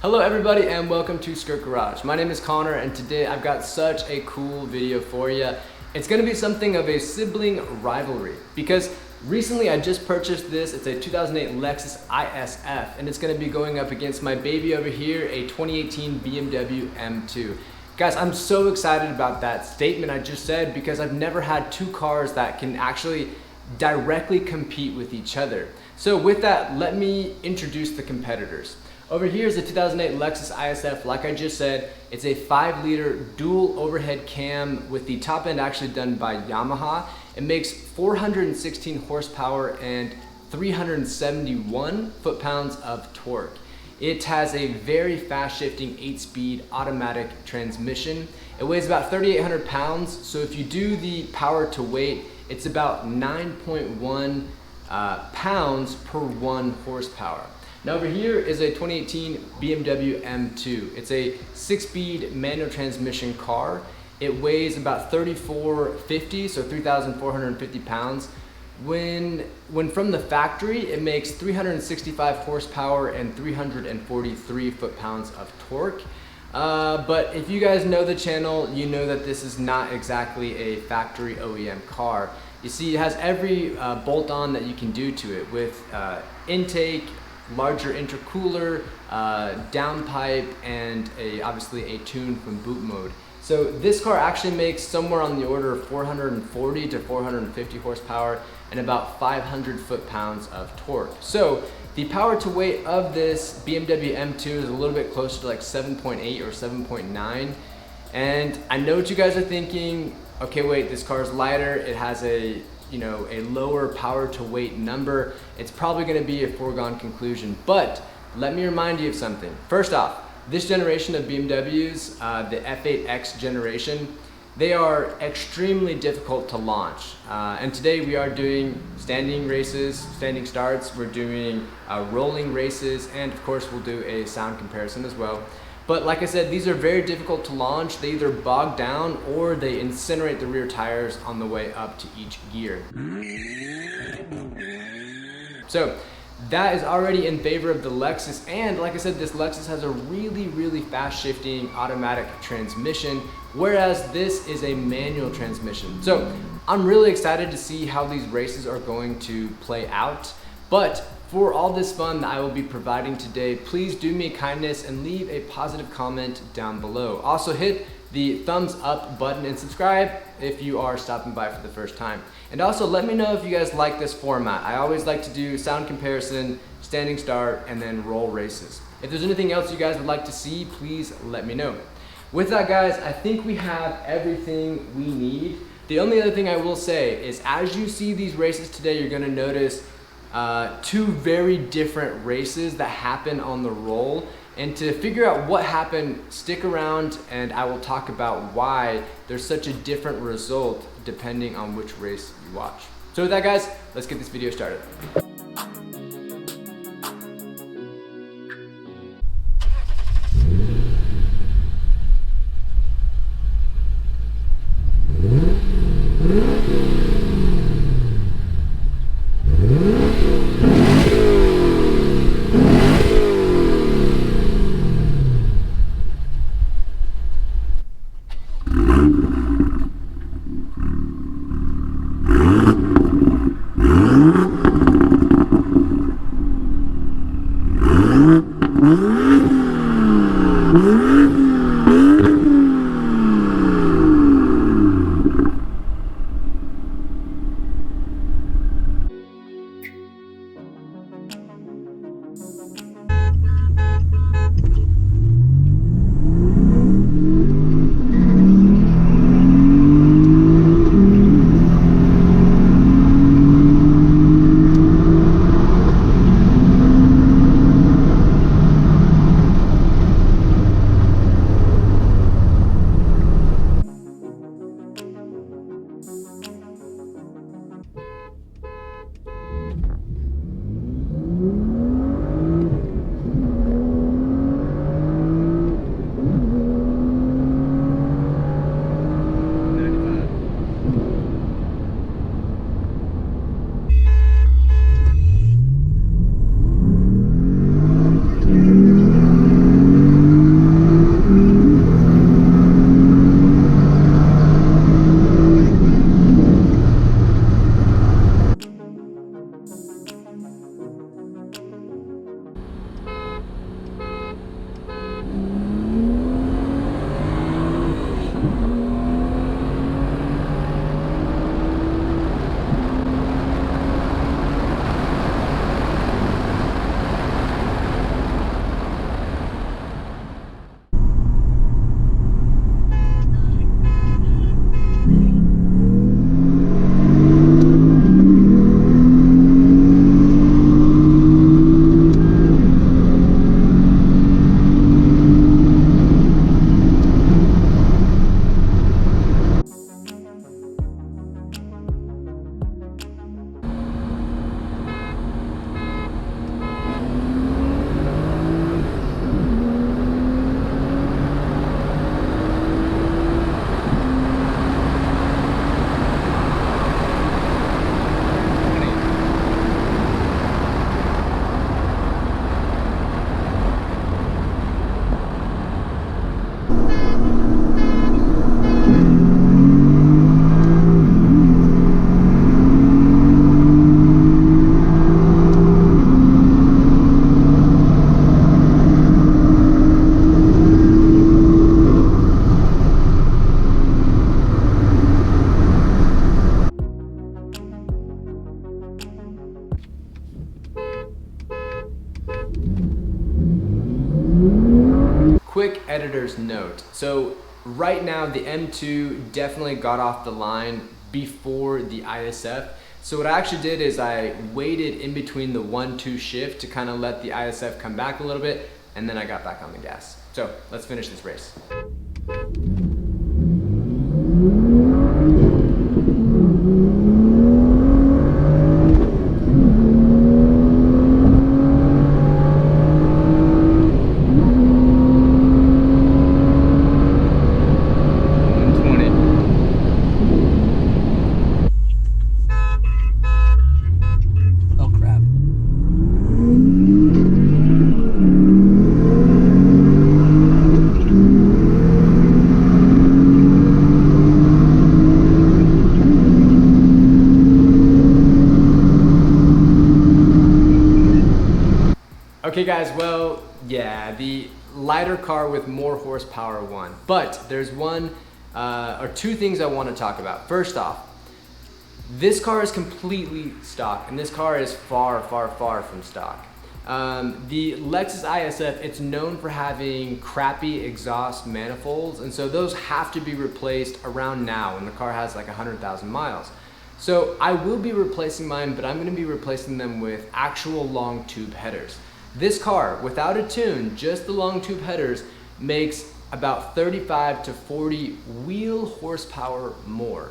Hello everybody and welcome to Skrrt Garage. My name is Connor and today I've got such a cool video for you. It's going to be something of a sibling rivalry because recently I just purchased this. It's a 2008 Lexus ISF and it's going to be going up against my baby over here, a 2018 BMW M2. Guys, I'm so excited about that statement I just said because I've never had two cars that can actually directly compete with each other. So with that, let me introduce the competitors. Over here is a 2008 Lexus ISF. Like I just said, it's a 5-liter dual overhead cam with the top end actually done by Yamaha. It makes 416 horsepower and 371 foot-pounds of torque. It has a very fast shifting 8-speed automatic transmission. It weighs about 3,800 pounds. So if you do the power to weight, it's about 9.1 pounds per 1 horsepower. Now over here is a 2018 BMW M2. It's a 6-speed manual transmission car. It weighs about 3,450, so 3,450 pounds. When from the factory, it makes 365 horsepower and 343 foot-pounds of torque. But if you guys know the channel, you know that this is not exactly a factory OEM car. You see, it has every bolt-on that you can do to it with intake, larger intercooler, downpipe, and obviously a tune from boot mode. So this car actually makes somewhere on the order of 440 to 450 horsepower and about 500 foot-pounds of torque. So the power to weight of this BMW M2 is a little bit closer to like 7.8 or 7.9. And I know what you guys are thinking, okay, wait, this car is lighter, it has a lower power to weight number. It's probably going to be a foregone conclusion, but let me remind you of something. First off, this generation of BMWs, the F8X generation, they are extremely difficult to launch. And today we are doing standing races, standing starts, we're doing rolling races, and of course we'll do a sound comparison as well. But like I said, these are very difficult to launch. They either bog down or they incinerate the rear tires on the way up to each gear. So that is already in favor of the Lexus. And like I said, this Lexus has a really fast shifting automatic transmission, whereas this is a manual transmission. So I'm really excited to see how these races are going to play out. But for all this fun that I will be providing today, please do me a kindness and leave a positive comment down below. Also hit the thumbs up button and subscribe if you are stopping by for the first time. And also let me know if you guys like this format. I always like to do sound comparison, standing start, and then roll races. If there's anything else you guys would like to see, please let me know. With that, guys, I think we have everything we need. The only other thing I will say is as you see these races today, you're gonna notice two very different races that happen on the roll. And to figure out what happened, stick around and I will talk about why there's such a different result depending on which race you watch. So with that, guys, let's get this video started. quick editor's note. So right now the M2 definitely got off the line before the ISF. So what I actually did is I waited in between the 1-2 shift to kind of let the ISF come back a little bit, and then I got back on the gas. So let's finish this race. Okay guys, well, yeah, the lighter car with more horsepower won. But there's one or two things I want to talk about. First off, this car is completely stock, and this car is far, far, far from stock. The Lexus ISF, it's known for having crappy exhaust manifolds, and so those have to be replaced around now when the car has like 100,000 miles. So I will be replacing mine, but I'm going to be replacing them with actual long tube headers. This car, without a tune, just the long tube headers, makes about 35 to 40 wheel horsepower more.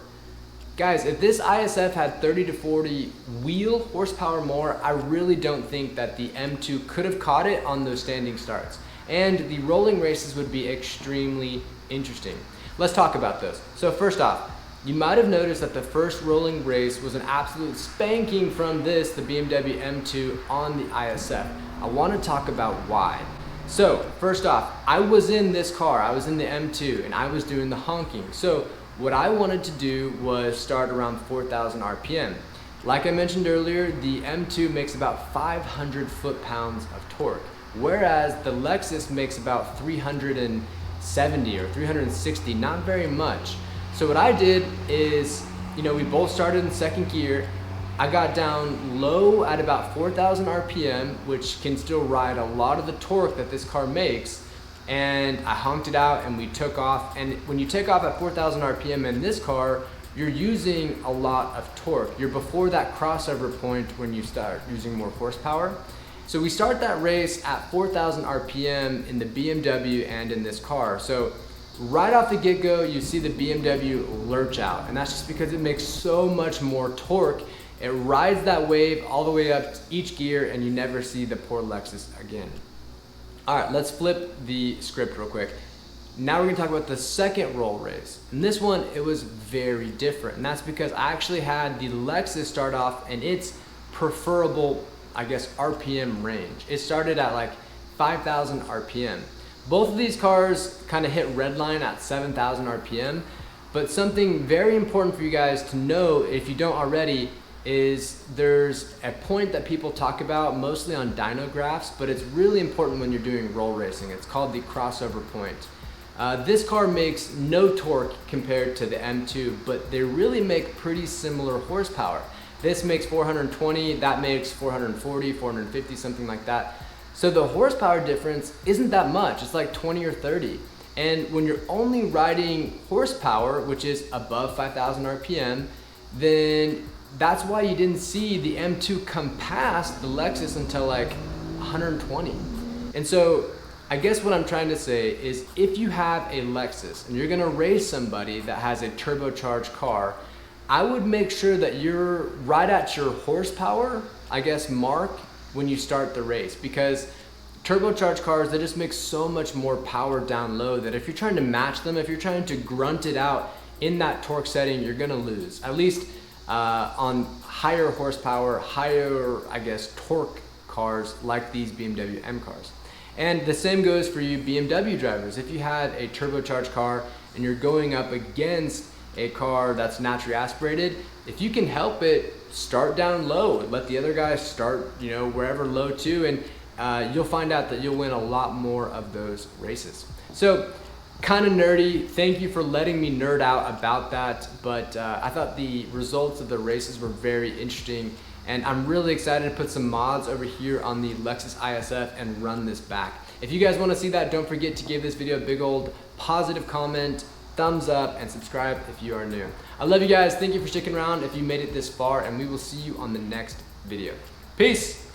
Guys, if this ISF had 30 to 40 wheel horsepower more, I really don't think that the M2 could have caught it on those standing starts. And the rolling races would be extremely interesting. Let's talk about those. So first off, you might have noticed that the first rolling race was an absolute spanking from this, the BMW M2 on the ISF. I want to talk about why. So first off, I was in this car, I was in the M2, and I was doing the honking. So what I wanted to do was start around 4,000 RPM. Like I mentioned earlier, the M2 makes about 500 foot-pounds of torque, whereas the Lexus makes about 370 or 360, not very much. So what I did is, we both started in second gear. I got down low at about 4,000 RPM, which can still ride a lot of the torque that this car makes. And I honked it out and we took off. And when you take off at 4,000 RPM in this car, you're using a lot of torque. You're before that crossover point when you start using more horsepower. So we start that race at 4,000 RPM in the BMW and in this car. So right off the get-go, you see the BMW lurch out. And that's just because it makes so much more torque. It rides that wave all the way up each gear, and you never see the poor Lexus again. All right, let's flip the script real quick. Now we're gonna talk about the second roll race. And this one, it was very different. And that's because I actually had the Lexus start off in its preferable, I guess, RPM range. It started at like 5,000 RPM. Both of these cars kind of hit redline at 7,000 RPM. But something very important for you guys to know, if you don't already, is there's a point that people talk about mostly on dyno graphs, but it's really important when you're doing roll racing. It's called the crossover point. This car makes no torque compared to the M2, but they really make pretty similar horsepower. This makes 420, that makes 440, 450, something like that. So the horsepower difference isn't that much. It's like 20 or 30. And when you're only riding horsepower, which is above 5,000 RPM, then that's why you didn't see the M2 come past the Lexus until like 120. And so I guess what I'm trying to say is, if you have a Lexus and you're gonna race somebody that has a turbocharged car, I would make sure that you're right at your horsepower, I guess, mark when you start the race, because turbocharged cars, they just make so much more power down low that if you're trying to match them, if you're trying to grunt it out in that torque setting, you're gonna lose. At least on higher horsepower, higher, I guess, torque cars like these BMW M cars. And the same goes for you BMW drivers. If you had a turbocharged car and you're going up against a car that's naturally aspirated, if you can help it, start down low and let the other guys start, wherever low too, and you'll find out that you'll win a lot more of those races. So, kind of nerdy. Thank you for letting me nerd out about that, but I thought the results of the races were very interesting, And I'm really excited to put some mods over here on the Lexus ISF and run this back. If you guys want to see that, don't forget to give this video a big old positive comment, thumbs up, and subscribe if you are new. I love you guys. Thank you for sticking around if you made it this far, and we will see you on the next video. Peace.